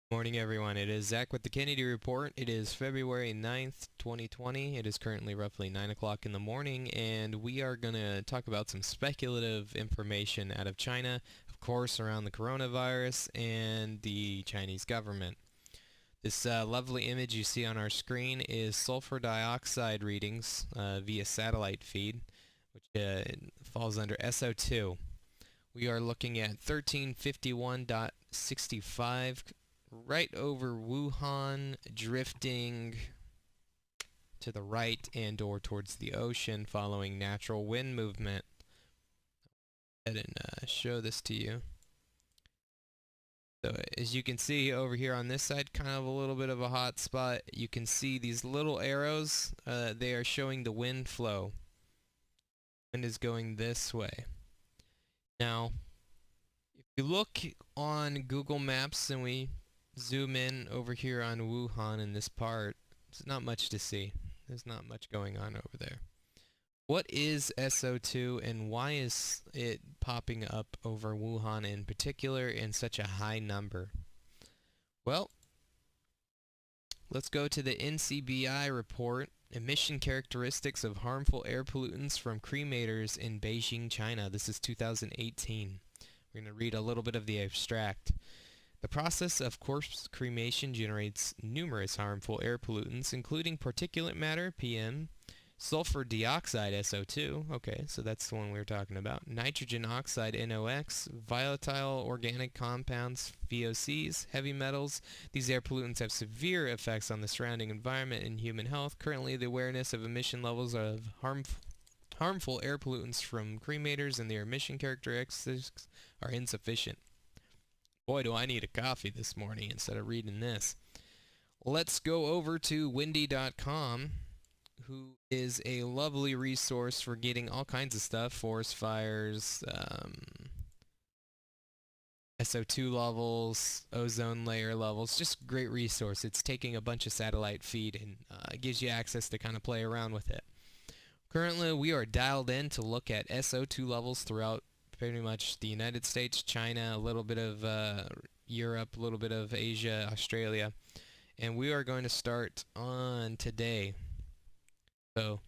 Morning, everyone. It is Zach with the Kennedy Report. It is February 9th, 2020. It is currently roughly 9 o'clock in the morning, and we are going to talk about some speculative information out of China, of course, around the coronavirus and the Chinese government. This lovely image you see on our screen is sulfur dioxide readings via satellite feed, which falls under SO2. We are looking at 1351.65 right over Wuhan, drifting to the right and or towards the ocean following natural wind movement. Go ahead and show this to you. So as you can see over here on this side, kind of a little bit of a hot spot. You can see these little arrows. They are showing the wind flow. Wind is going this way. Now, if you look on Google Maps and we zoom in over here on Wuhan in this part, there's not much to see. There's not much going on over there. What is SO2 and why is it popping up over Wuhan in particular in such a high number? Well, let's go to the NCBI report, Emission Characteristics of Harmful Air Pollutants from Cremators in Beijing, China. This is 2018. We're going to read a little bit of the abstract. The process of corpse cremation generates numerous harmful air pollutants, including particulate matter, PM, sulfur dioxide, SO2, okay, so that's the one we were talking about, nitrogen oxide, NOx, volatile organic compounds, VOCs, heavy metals. These air pollutants have severe effects on the surrounding environment and human health. Currently, the awareness of emission levels of harmful air pollutants from cremators and their emission characteristics are insufficient. Boy, do I need a coffee this morning instead of reading this. Let's go over to windy.com, who is a lovely resource for getting all kinds of stuff, forest fires, SO2 levels, ozone layer levels, just great resource. It's taking a bunch of satellite feed and gives you access to kind of play around with it. Currently, we are dialed in to look at SO2 levels throughout pretty much the United States, China, a little bit of Europe, a little bit of Asia, Australia, and we are going to start on today. So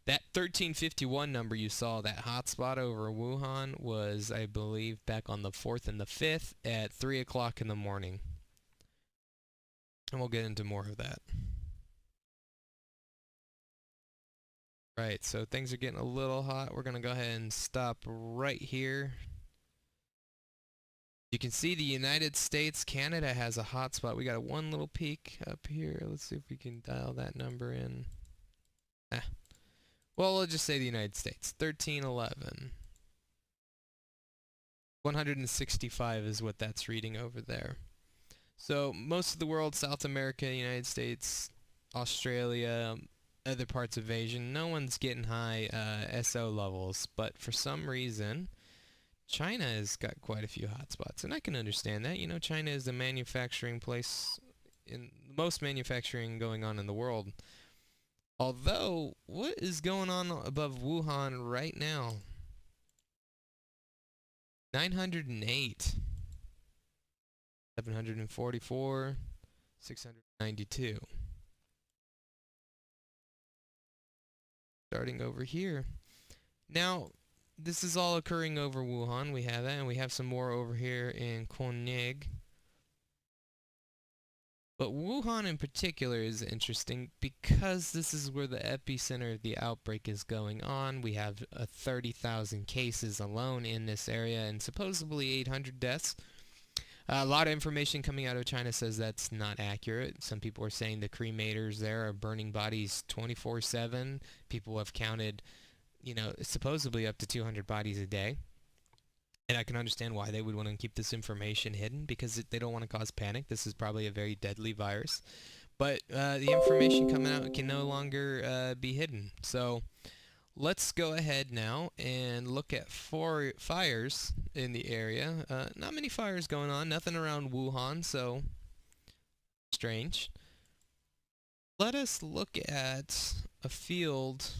that 1351 number you saw, that hotspot over Wuhan, was, I believe, back on the 4th and the 5th at 3 o'clock in the morning. And we'll get into more of that. Right, so things are getting a little hot. We're going to go ahead and stop right here. You can see the United States, Canada has a hotspot. We got one little peak up here. Let's see if we can dial that number in. Well, we'll just say the United States. 1311. 165 is what that's reading over there. So most of the world, South America, United States, Australia, other parts of Asia, no one's getting high SO levels, but for some reason, China has got quite a few hotspots, and I can understand that. You know, China is the manufacturing place, in the most manufacturing going on in the world. Although, what is going on above Wuhan right now? 908, 744, 692. Starting over here. Now, this is all occurring over Wuhan. We have that, and we have some more over here in Koenig. But Wuhan in particular is interesting because this is where the epicenter of the outbreak is going on. We have 30,000 cases alone in this area and supposedly 800 deaths. A lot of information coming out of China says that's not accurate. Some people are saying the cremators there are burning bodies 24/7. People have counted, you know, supposedly up to 200 bodies a day. And I can understand why they would want to keep this information hidden, because they don't want to cause panic. This is probably a very deadly virus. But the information coming out can no longer be hidden. So let's go ahead now and look at fires in the area. Not many fires going on, nothing around Wuhan, so strange. Let us look at a field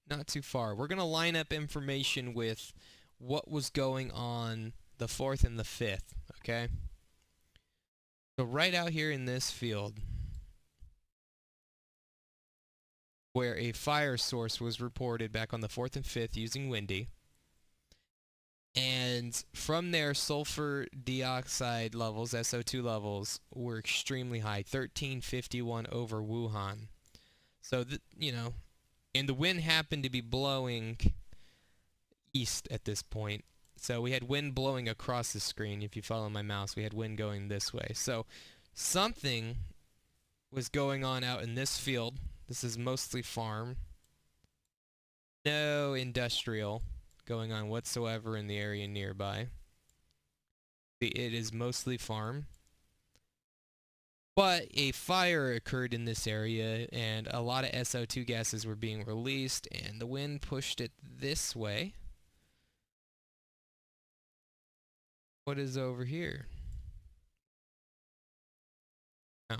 not too far. We're going to line up information with what was going on the 4th and the 5th, okay? So right out here in this field, where a fire source was reported back on the 4th and 5th using Windy, and from there sulfur dioxide levels, SO2 levels, were extremely high, 1351 over Wuhan. So, and the wind happened to be blowing east at this point. So we had wind blowing across the screen. If you follow my mouse, we had wind going this way. So something was going on out in this field. This is mostly farm. No industrial going on whatsoever in the area nearby. It is mostly farm. But a fire occurred in this area, and a lot of SO2 gases were being released, and the wind pushed it this way. What is over here? Oh.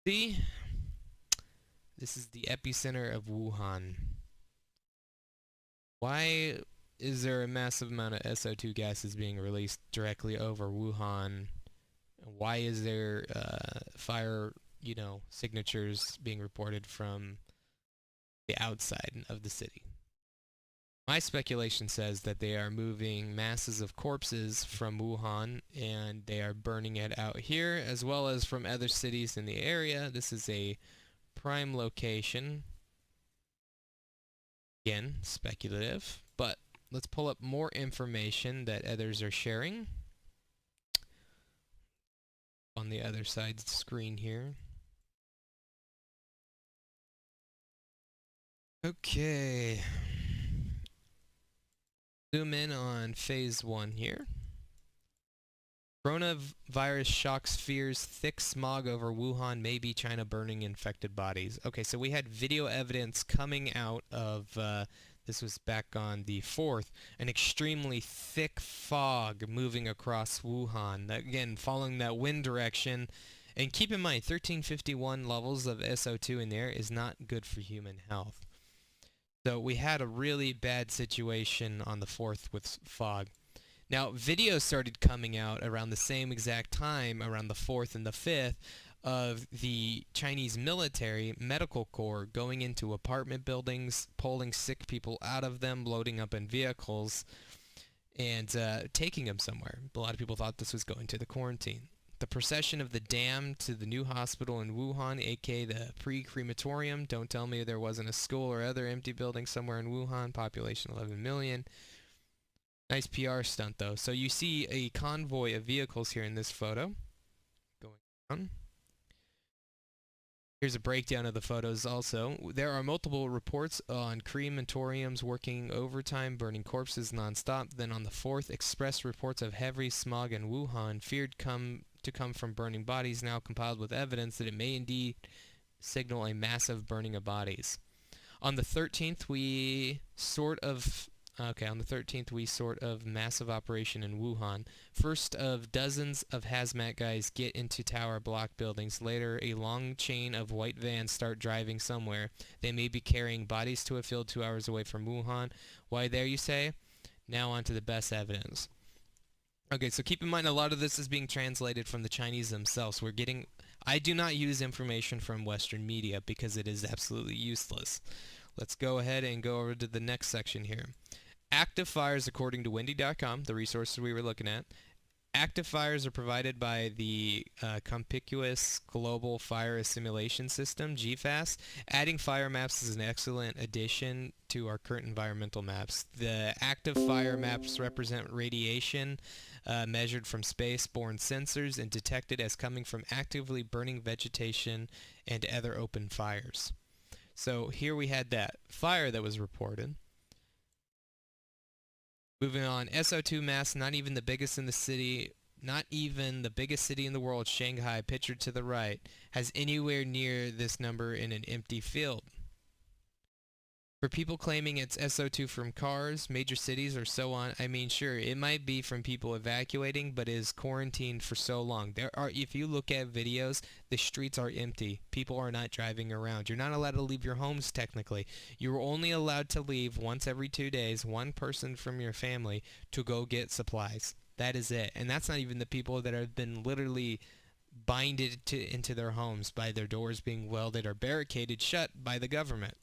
See? This is the epicenter of Wuhan. Why is there a massive amount of SO2 gases being released directly over Wuhan? Why is there fire, signatures being reported from the outside of the city? My speculation says that they are moving masses of corpses from Wuhan and they are burning it out here, as well as from other cities in the area. This is a prime location. Again, speculative, but let's pull up more information that others are sharing on the other side of the screen here. Okay. Zoom in on phase 1 here. Coronavirus shocks fears thick smog over Wuhan may be China burning infected bodies. Okay, so we had video evidence coming out of, this was back on the 4th, an extremely thick fog moving across Wuhan. Again, following that wind direction. And keep in mind, 1351 levels of SO2 in there is not good for human health. So we had a really bad situation on the 4th with fog. Now, videos started coming out around the same exact time, around the 4th and the 5th, of the Chinese military medical corps going into apartment buildings, pulling sick people out of them, loading up in vehicles, and taking them somewhere. A lot of people thought this was going to the quarantine. The procession of the damned to the new hospital in Wuhan, aka the pre-crematorium. Don't tell me there wasn't a school or other empty building somewhere in Wuhan. Population 11 million. Nice PR stunt, though. So you see a convoy of vehicles here in this photo going on. Here's a breakdown of the photos also. There are multiple reports on crematoriums working overtime, burning corpses nonstop. Then on the 4th, express reports of heavy smog in Wuhan, feared to come from burning bodies, now compiled with evidence that it may indeed signal a massive burning of bodies. On the 13th, we sort of massive operation in Wuhan. First of dozens of hazmat guys get into tower block buildings. Later, a long chain of white vans start driving somewhere. They may be carrying bodies to a field 2 hours away from Wuhan. Why there, you say? Now on to the best evidence. Okay, so keep in mind a lot of this is being translated from the Chinese themselves. I do not use information from Western media because it is absolutely useless. Let's go ahead and go over to the next section here. Active fires, according to Windy.com, the resources we were looking at. Active fires are provided by the Conspicuous Global Fire Assimilation System, GFAS. Adding fire maps is an excellent addition to our current environmental maps. The active fire maps represent radiation measured from space-borne sensors and detected as coming from actively burning vegetation and other open fires. So here we had that fire that was reported. Moving on, SO2 mass, not even the biggest in the city, not even the biggest city in the world, Shanghai, pictured to the right, has anywhere near this number in an empty field. For people claiming it's SO2 from cars, major cities, or so on, I mean, sure, it might be from people evacuating, but is quarantined for so long. If you look at videos, the streets are empty. People are not driving around. You're not allowed to leave your homes, technically. You're only allowed to leave once every 2 days, one person from your family, to go get supplies. That is it. And that's not even the people that have been literally binded into their homes by their doors being welded or barricaded shut by the government.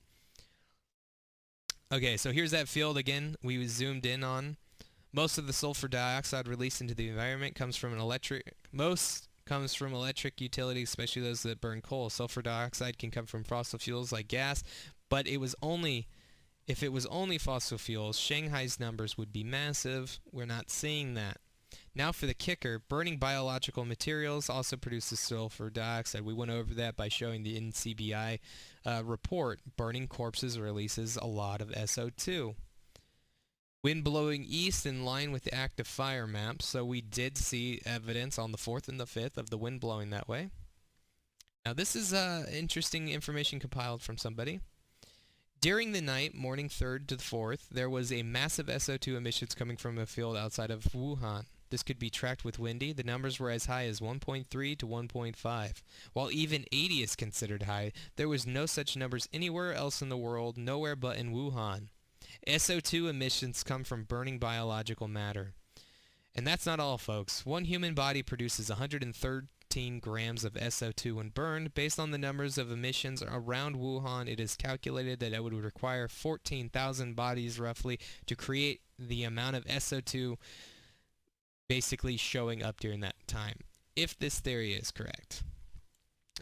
Okay, so here's that field again we zoomed in on. Most of the sulfur dioxide released into the environment comes from electric utilities, especially those that burn coal. Sulfur dioxide can come from fossil fuels like gas, but if it was only fossil fuels, Shanghai's numbers would be massive. We're not seeing that. Now for the kicker, burning biological materials also produces sulfur dioxide. We went over that by showing the NCBI report. Burning corpses releases a lot of SO2. Wind blowing east in line with the active fire map, so we did see evidence on the 4th and the 5th of the wind blowing that way. Now this is interesting information compiled from somebody. During the night, morning 3rd to the 4th, there was a massive SO2 emissions coming from a field outside of Wuhan. This could be tracked with windy. The numbers were as high as 1.3 to 1.5. While even 80 is considered high, there was no such numbers anywhere else in the world, nowhere but in Wuhan. SO2 emissions come from burning biological matter. And that's not all, folks. One human body produces 113 grams of SO2 when burned. Based on the numbers of emissions around Wuhan, it is calculated that it would require 14,000 bodies roughly to create the amount of SO2 basically showing up during that time, if this theory is correct.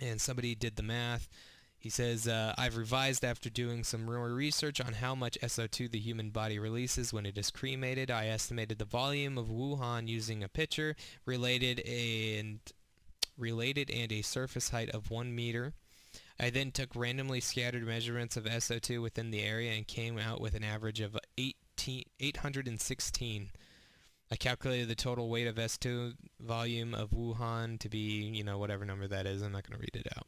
And somebody did the math. He says, I've revised after doing some more research on how much SO2 the human body releases when it is cremated. I estimated the volume of Wuhan using a pitcher, related and a surface height of 1 meter. I then took randomly scattered measurements of SO2 within the area and came out with an average of 816. I calculated the total weight of S2 volume of Wuhan to be, whatever number that is. I'm not going to read it out.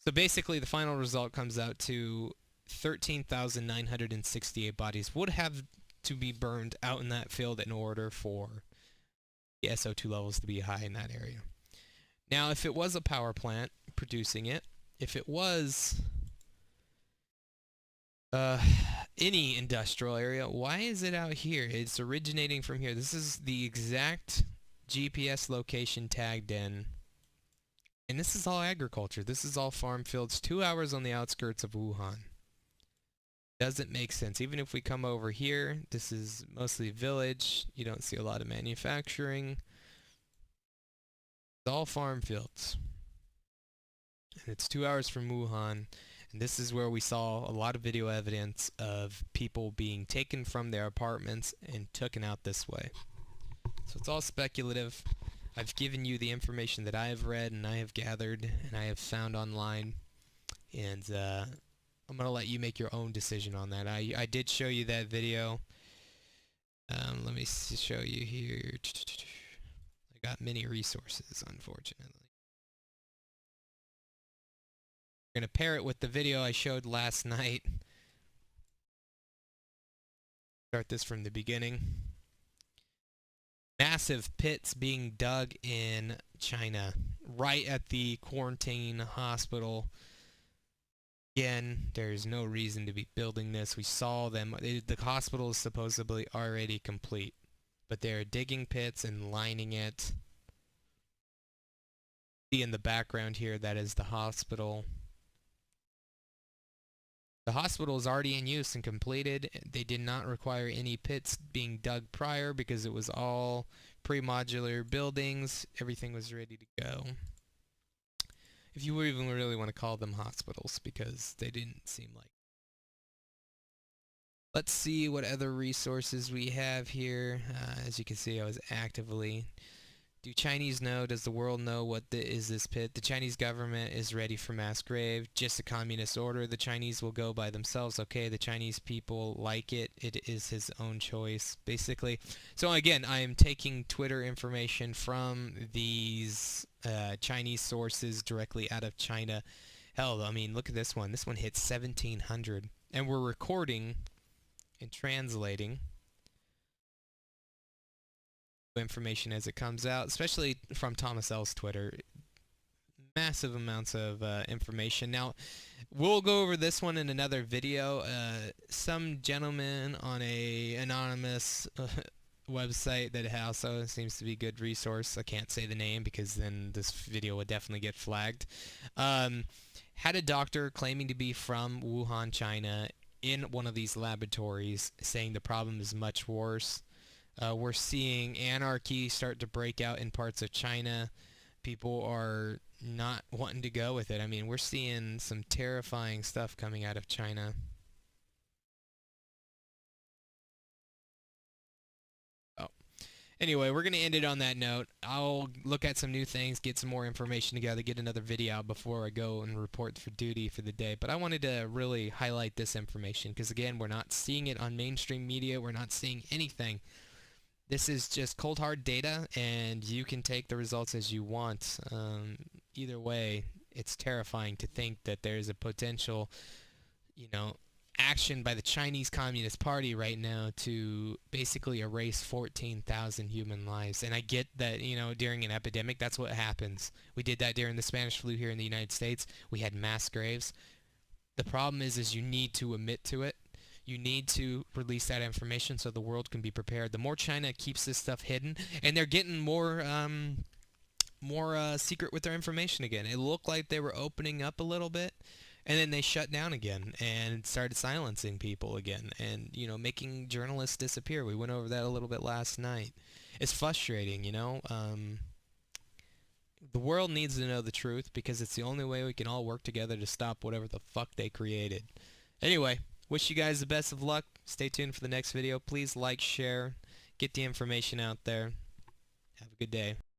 So basically, the final result comes out to 13,968 bodies would have to be burned out in that field in order for the SO2 levels to be high in that area. Now, if it was a power plant producing it, if it was any industrial area, why is it out here? It's originating from here. This is the exact GPS location tagged in. And this is all agriculture. This is all farm fields, 2 hours on the outskirts of Wuhan. Doesn't make sense. Even if we come over here, this is mostly village. You don't see a lot of manufacturing. It's all farm fields. And it's 2 hours from Wuhan. And this is where we saw a lot of video evidence of people being taken from their apartments and taken out this way. So it's all speculative. I've given you the information that I have read and I have gathered and I have found online. And I'm going to let you make your own decision on that. I did show you that video. Let me show you here. I got many resources, unfortunately. I'm going to pair it with the video I showed last night. Start this from the beginning. Massive pits being dug in China, right at the quarantine hospital. Again, there's no reason to be building this. We saw them. The hospital is supposedly already complete, but they're digging pits and lining it. See in the background here, that is the hospital. The hospital is already in use and completed. They did not require any pits being dug prior because it was all pre-modular buildings. Everything was ready to go. If you even really want to call them hospitals, because they didn't seem like. Let's see what other resources we have here. As you can see, I was actively... Do Chinese know? Does the world know what is this pit? The Chinese government is ready for mass grave. Just a communist order. The Chinese will go by themselves. Okay, the Chinese people like it. It is his own choice, basically. So again, I am taking Twitter information from these Chinese sources directly out of China. Hell, I mean, look at this one. This one hit 1,700. and we're recording and translating information as it comes out, especially from Thomas L's Twitter. Massive amounts of information. Now, we'll go over this one in another video. Some gentleman on a anonymous website that also seems to be a good resource, I can't say the name because then this video would definitely get flagged, had a doctor claiming to be from Wuhan, China, in one of these laboratories, saying the problem is much worse. We're seeing anarchy start to break out in parts of China. People are not wanting to go with it. I mean, we're seeing some terrifying stuff coming out of China. Oh. Anyway, we're going to end it on that note. I'll look at some new things, get some more information together, get another video out before I go and report for duty for the day. But I wanted to really highlight this information because, again, we're not seeing it on mainstream media. We're not seeing anything. This is just cold hard data, and you can take the results as you want. Either way, it's terrifying to think that there's a potential, action by the Chinese Communist Party right now to basically erase 14,000 human lives. And I get that, during an epidemic, that's what happens. We did that during the Spanish flu here in the United States. We had mass graves. The problem is you need to admit to it. You need to release that information so the world can be prepared. The more China keeps this stuff hidden, and they're getting more secret with their information again. It looked like they were opening up a little bit, and then they shut down again and started silencing people again and, making journalists disappear. We went over that a little bit last night. It's frustrating, The world needs to know the truth because it's the only way we can all work together to stop whatever the fuck they created. Anyway, wish you guys the best of luck. Stay tuned for the next video. Please like, share, get the information out there. Have a good day.